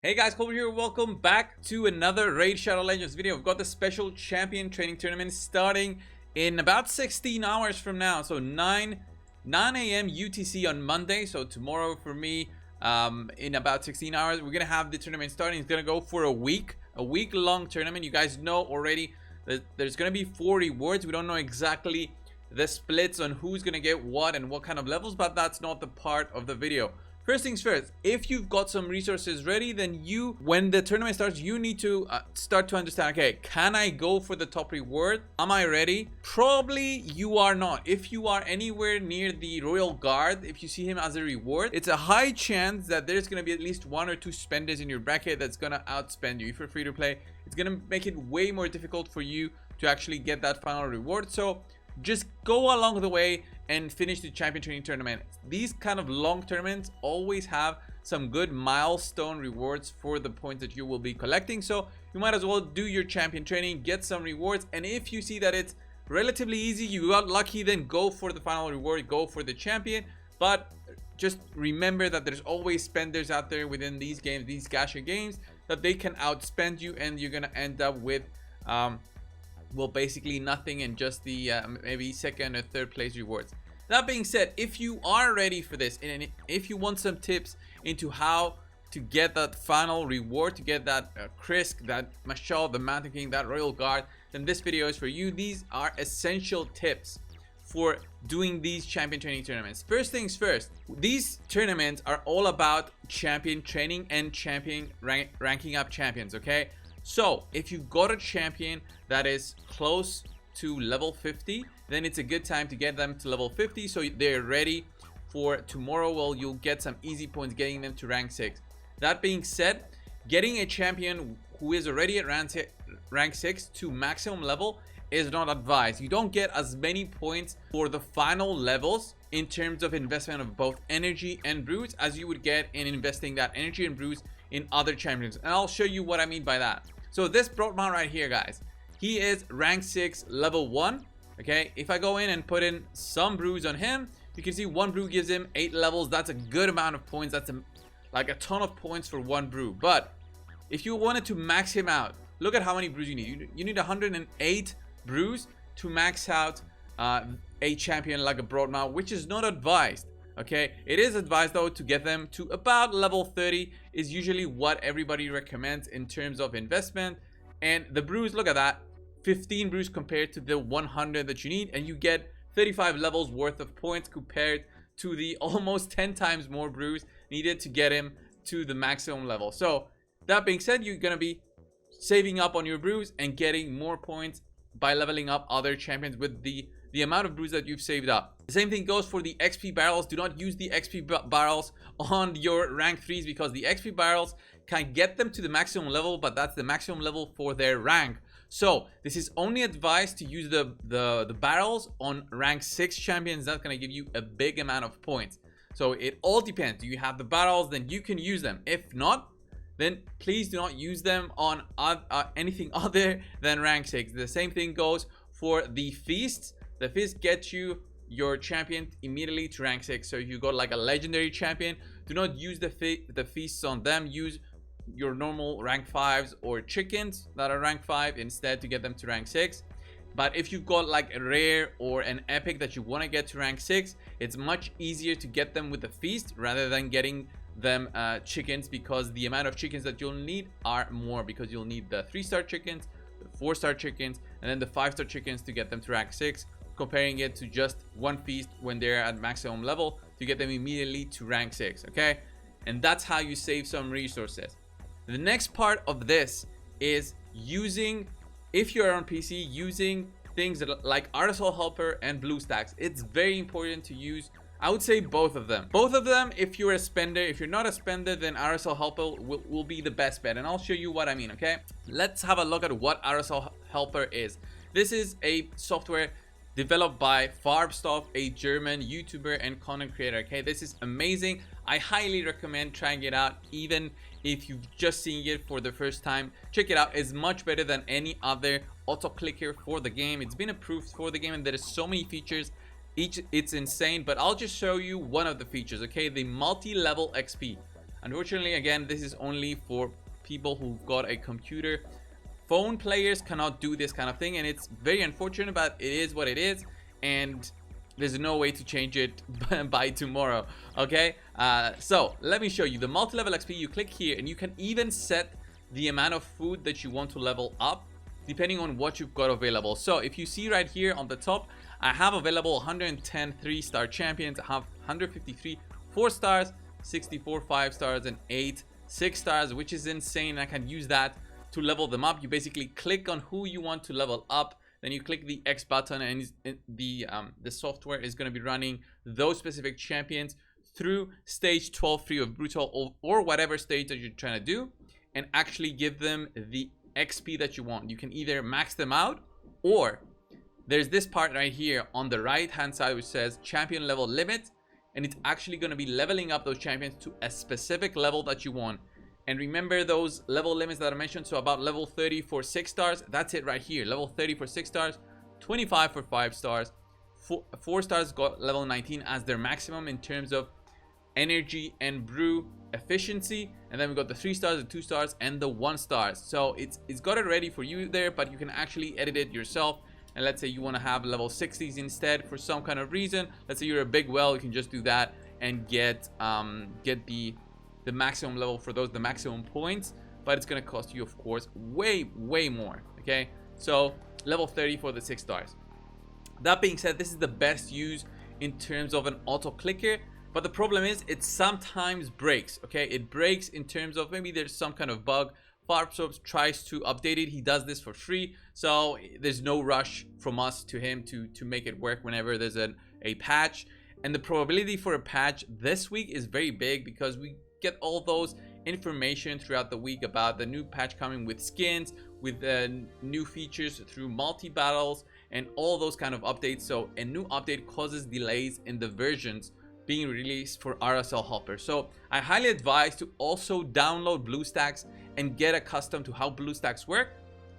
Hey guys, Coldbrew here. Welcome back to another Raid Shadow Legends video. We've got the special champion training tournament starting in about 16 hours from now. So 9 a.m. UTC on Monday. So tomorrow for me, in about 16 hours, we're going to have the tournament starting. It's going to go for a week-long tournament. You guys know already that there's going to be 4 rewards. We don't know exactly the splits on who's going to get what and what kind of levels, but that's not the part of the video. First things first, if you've got some resources ready, then when the tournament starts, you need to start to understand, okay, can I go for the top reward? Am I ready? Probably you are not. If you are anywhere near the Royal Guard, if you see him as a reward, it's a high chance that there's going to be at least 1 or 2 spenders in your bracket that's going to outspend you. If you're free to play, it's going to make it way more difficult for you to actually get that final reward. So just go along the way and finish the champion training tournament. These kind of long tournaments always have some good milestone rewards for the points that you will be collecting, so you might as well do your champion training, get some rewards, and if you see that it's relatively easy, you got lucky, then go for the final reward, go for the champion. But just remember that there's always spenders out there within these games, these gacha games, that they can outspend you and you're gonna end up with well, basically nothing and just the maybe second or third place rewards. That being said, if you are ready for this and if you want some tips into how to get that final reward, to get that Krisk, that Mashal, the Mountain King, that Royal Guard, then this video is for you. These are essential tips for doing these champion training tournaments. First things first, these tournaments are all about champion training and champion ranking up champions, okay? So if you've got a champion that is close to level 50, then it's a good time to get them to level 50 so they're ready for tomorrow. Well, you'll get some easy points getting them to rank 6. That being said, getting a champion who is already at rank 6 to maximum level is not advised. You don't get as many points for the final levels in terms of investment of both energy and brews as you would get in investing that energy and brews in other champions, and I'll show you what I mean by that. So this Broadman right here, guys, he is rank 6 level 1. Okay, if I go in and put in some brews on him, you can see 1 brew gives him 8 levels. That's a good amount of points. That's like a ton of points for 1 brew. But if you wanted to max him out, look at how many brews you need. You need 108 brews to max out a champion like a Broadman, which is not advised. Okay, it is advised though to get them to about level 30 is usually what everybody recommends in terms of investment. And the brews, look at that, 15 brews compared to the 100 that you need, and you get 35 levels worth of points compared to the almost 10 times more brews needed to get him to the maximum level. So that being said, you're gonna be saving up on your brews and getting more points by leveling up other champions with the amount of brews that you've saved up. The same thing goes for the XP barrels. Do not use the XP barrels on your rank 3s because the XP barrels can get them to the maximum level, but that's the maximum level for their rank. So this is only advised to use the barrels on rank 6 champions. That's going to give you a big amount of points. So it all depends. Do you have the barrels? Then you can use them. If not, then please do not use them on anything other than rank 6. The same thing goes for the feasts. The feast gets you your champion immediately to rank 6. So if you got like a legendary champion, do not use the feasts on them. Use your normal rank 5s or chickens that are rank 5 instead to get them to rank 6. But if you've got like a rare or an epic that you want to get to rank 6, it's much easier to get them with the feast rather than getting them chickens, because the amount of chickens that you'll need are more, because you'll need the 3-star chickens, the 4-star chickens, and then the 5-star chickens to get them to rank 6, comparing it to just 1 feast when they're at maximum level to get them immediately to rank 6. Okay, and that's how you save some resources. The next part of this is using, if you're on PC, using things that like RSL Helper and Bluestacks. It's very important to use, I would say, both of them. Both of them if you're a spender. If you're not a spender, then RSL Helper will be the best bet, and I'll show you what I mean. Okay, let's have a look at what RSL Helper is. This is a software developed by Farbstoff, a German YouTuber and content creator. Okay, this is amazing. I highly recommend trying it out, even if you've just seen it for the first time. Check it out. It's much better than any other auto clicker for the game. It's been approved for the game, and there is so many features. It's insane, but I'll just show you one of the features. Okay, the multi-level XP. Unfortunately, again, this is only for people who've got a computer. Phone players cannot do this kind of thing, and it's very unfortunate, but it is what it is, and there's no way to change it by tomorrow. Okay, so let me show you the multi-level XP. You click here and you can even set the amount of food that you want to level up depending on what you've got available. So if you see right here on the top, I have available 110 3-star champions. I have 153 4 stars, 64 5 stars, and 8 6 stars, which is insane. I can use that to level them up. You basically click on who you want to level up, then you click the X button, and the software is going to be running those specific champions through stage 12 free of brutal, or whatever stage that you're trying to do, and actually give them the XP that you want. You can either max them out, or there's this part right here on the right hand side which says champion level limit, and it's actually going to be leveling up those champions to a specific level that you want. And remember those level limits that I mentioned. So about level 30 for 6 stars, that's it right here. Level 30 for 6 stars, 25 for 5 stars, 4 stars got level 19 as their maximum in terms of energy and brew efficiency. And then we got the 3 stars, the 2 stars, and the 1 stars. So it's got it ready for you there, but you can actually edit it yourself. And let's say you want to have level 60s instead for some kind of reason. Let's say you're a big whale, you can just do that and get the maximum level for those, the maximum points, but it's going to cost you, of course, way more. Okay, so level 30 for the 6 stars. That being said, this is the best use in terms of an auto clicker, but the problem is it sometimes breaks. Okay, it breaks in terms of maybe there's some kind of bug. Farbsops tries to update it. He does this for free, so there's no rush from us to him to make it work whenever there's a patch. And the probability for a patch this week is very big, because we get all those information throughout the week about the new patch coming with skins, with new features through multi-battles, and all those kind of updates. So a new update causes delays in the versions being released for RSL Helper. So I highly advise to also download Bluestacks and get accustomed to how Bluestacks work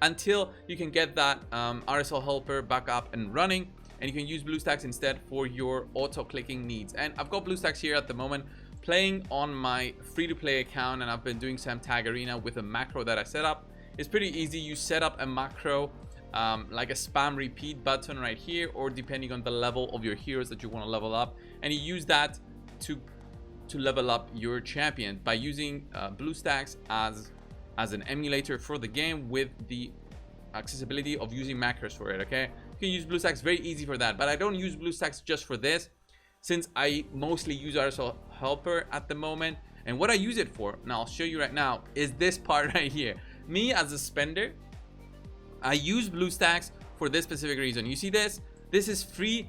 until you can get that RSL Helper back up and running, and you can use Bluestacks instead for your auto clicking needs. And I've got Bluestacks here at the moment playing on my free-to-play account, and I've been doing some tag arena with a macro that I set up. It's pretty easy. You set up a macro like a spam repeat button right here, or depending on the level of your heroes that you want to level up, and you use that to level up your champion by using Bluestacks as an emulator for the game, with the accessibility of using macros for it. Okay, you can use Bluestacks, very easy for that, but I don't use Bluestacks just for this, since I mostly use RSL Helper at the moment. And what I use it for, now I'll show you right now, is this part right here. Me as a spender, I use Bluestacks for this specific reason. You see this? This is free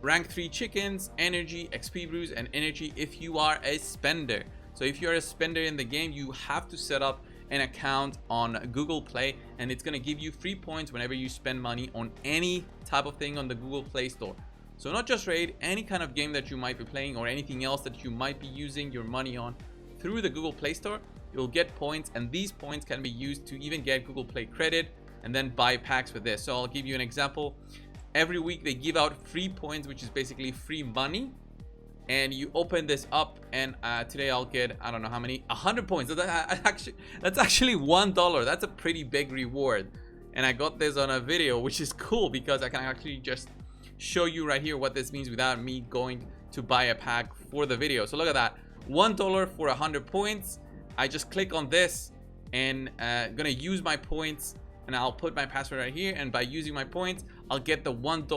rank 3 chickens, energy, XP brews, and energy if you are a spender. So if you're a spender in the game, you have to set up an account on Google Play, and it's going to give you free points whenever you spend money on any type of thing on the Google Play Store. So not just Raid, any kind of game that you might be playing, or anything else that you might be using your money on through the Google Play Store, you'll get points, and these points can be used to even get Google Play credit and then buy packs with this. So I'll give you an example. Every week they give out free points, which is basically free money, and you open this up, and today I'll get, I don't know how many, 100 points. So that's actually $1. That's a pretty big reward, and I got this on a video, which is cool because I can actually just show you right here what this means without me going to buy a pack for the video. So look at that, $1 for 100 points. I just click on this, and gonna use my points, and I'll put my password right here, and by using my points I'll get the $1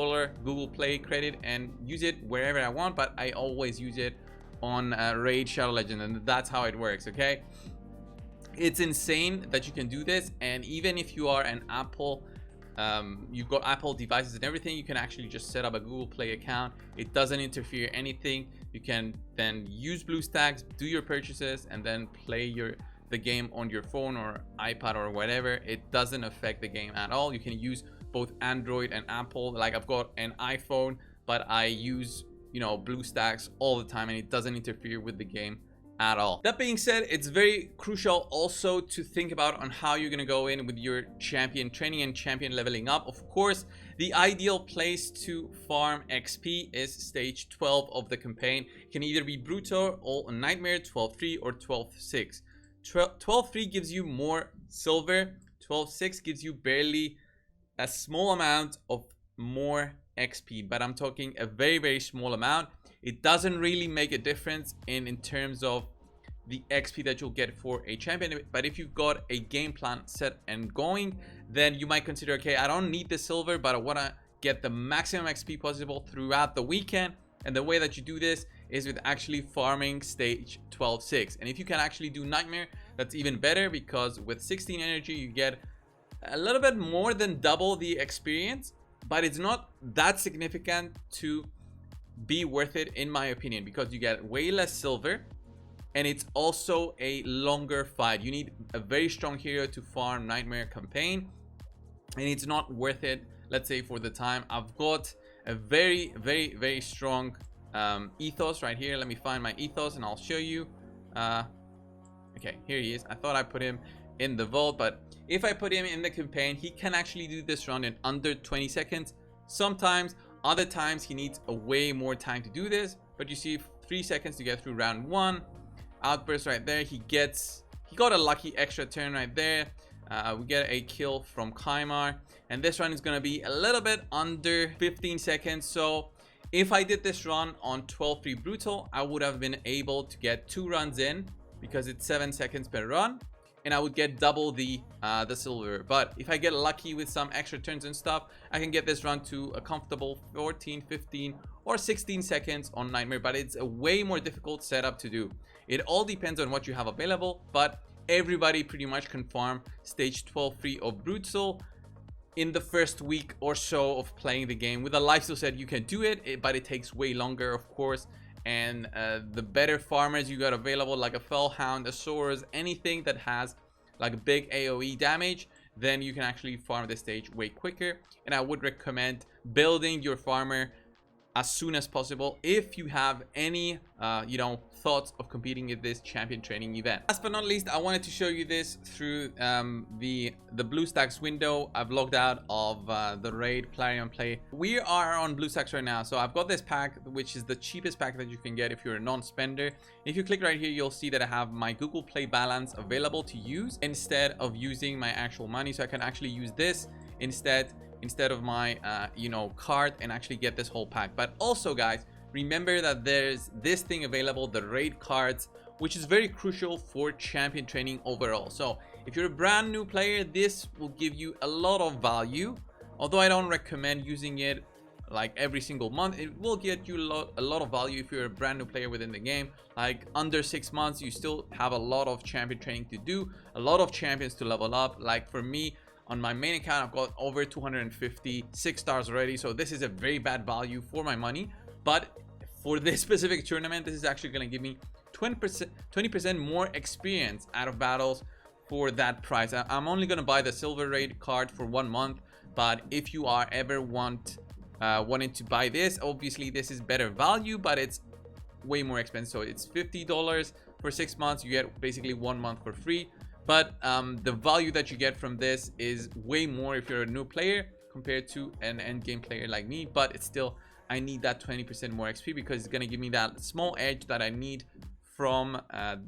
Google Play credit and use it wherever I want, but I always use it on Raid Shadow Legend, and that's how it works. Okay, it's insane that you can do this, and even if you are an Apple, you've got Apple devices and everything, you can actually just set up a Google Play account. It doesn't interfere anything. You can then use Bluestacks, do your purchases, and then play the game on your phone or iPad or whatever. It doesn't affect the game at all. You can use both Android and Apple. Like, I've got an iPhone, but I use, you know, Bluestacks all the time, and it doesn't interfere with the game at all. That being said, it's very crucial also to think about on how you're going to go in with your champion training and champion leveling up. Of course, The ideal place to farm XP is stage 12 of the campaign. It can either be Brutal or Nightmare 12-3 or 12-6. 12-3 gives you more silver. 12-6 gives you barely a small amount of more XP, but I'm talking a very small amount. It doesn't really make a difference in terms of the XP that you'll get for a champion. But if you've got a game plan set and going, then you might consider, okay, I don't need the silver, but I want to get the maximum XP possible throughout the weekend. And the way that you do this is with actually farming stage 12-6. And if you can actually do Nightmare, that's even better, because with 16 energy you get a little bit more than double the experience, but it's not that significant to be worth it in my opinion, because you get way less silver and it's also a longer fight. You need a very strong hero to farm Nightmare campaign, and it's not worth it, let's say, for the time. I've got a very strong ethos right here. Let me find my ethos and I'll show you. Okay, here he is. I thought I put him in the vault, but if I put him in the campaign, he can actually do this run in under 20 seconds sometimes. Other times he needs a way more time to do this, but you see 3 seconds to get through round 1. Outburst right there. He got a lucky extra turn right there. We get a kill from Kaimar, and this run is going to be a little bit under 15 seconds. So if I did this run on 12-3 Brutal, I would have been able to get 2 runs in, because it's 7 seconds per run, and I would get double the silver. But if I get lucky with some extra turns and stuff, I can get this run to a comfortable 14, 15 or 16 seconds on Nightmare. But it's a way more difficult setup to do. It all depends on what you have available, but everybody pretty much can farm stage 12-3 of Brutal in the first week or so of playing the game. With a lifesteal set you can do it, but it takes way longer, of course. And the better farmers you got available, like a Fellhound, a Soros, anything that has like a big AoE damage, then you can actually farm this stage way quicker. And I would recommend building your farmer as soon as possible if you have any thoughts of competing in this champion training event. Last but not least, I wanted to show you this through the Bluestacks window. I've logged out of the raid Plarion Play. We are on Bluestacks right now, so I've got this pack, which is the cheapest pack that you can get if you're a non-spender. If you click right here, you'll see that I have my Google Play balance available to use instead of using my actual money. So I can actually use this instead of my card, and actually get this whole pack. But also, guys, remember that there's this thing available, the raid cards, which is very crucial for champion training overall. So if you're a brand new player, this will give you a lot of value, although I don't recommend using it like every single month. It will get you a lot of value if you're a brand new player within the game. Like under 6 months, you still have a lot of champion training to do, a lot of champions to level up. Like for me, on my main account, I've got over 256 stars already. So this is a very bad value for my money. But for this specific tournament, this is actually going to give me 20% more experience out of battles for that price. I'm only going to buy the silver raid card for 1 month. But if you are ever wanting to buy this, obviously this is better value, but it's way more expensive. So it's $50 for 6 months. You get basically 1 month for free. But the value that you get from this is way more if you're a new player compared to an end game player like me. But it's still, I need that 20% more XP, because it's going to give me that small edge that I need from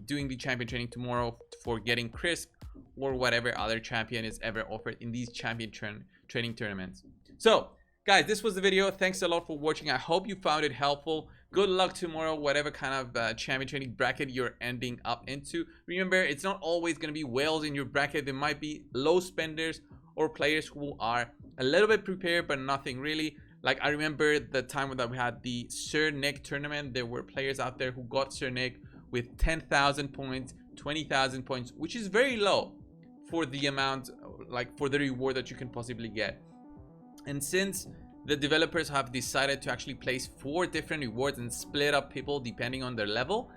doing the champion training tomorrow for getting crisp or whatever other champion is ever offered in these champion training tournaments. So guys, this was the video. Thanks a lot for watching. I hope you found it helpful. Good luck tomorrow, whatever kind of champion training bracket you're ending up into. Remember, it's not always going to be whales in your bracket. There might be low spenders or players who are a little bit prepared, but nothing really. Like I remember the time that we had the Sir Nick tournament, there were players out there who got Sir Nick with 10,000 points, 20,000 points, which is very low for the amount, like for the reward that you can possibly get. And since the developers have decided to actually place 4 different rewards and split up people depending on their level,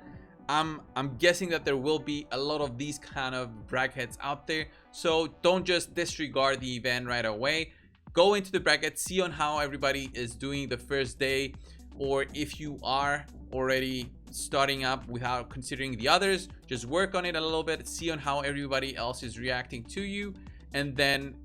I'm guessing that there will be a lot of these kind of brackets out there. So don't just disregard the event right away. Go into the bracket, see on how everybody is doing the first day, or if you are already starting up without considering the others, just work on it a little bit, see on how everybody else is reacting to you, and then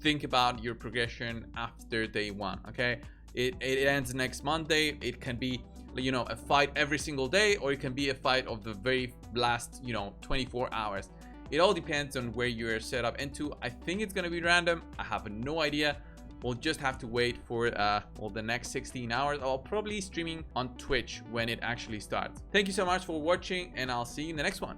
think about your progression after day 1. Okay, it ends next Monday. It can be, you know, a fight every single day, or it can be a fight of the very last, you know, 24 hours. It all depends on where you're set up into. I think it's gonna be random. I have no idea. We'll just have to wait for well, the next 16 hours. I'll probably streaming on Twitch when it actually starts. Thank you so much for watching, and I'll see you in the next one.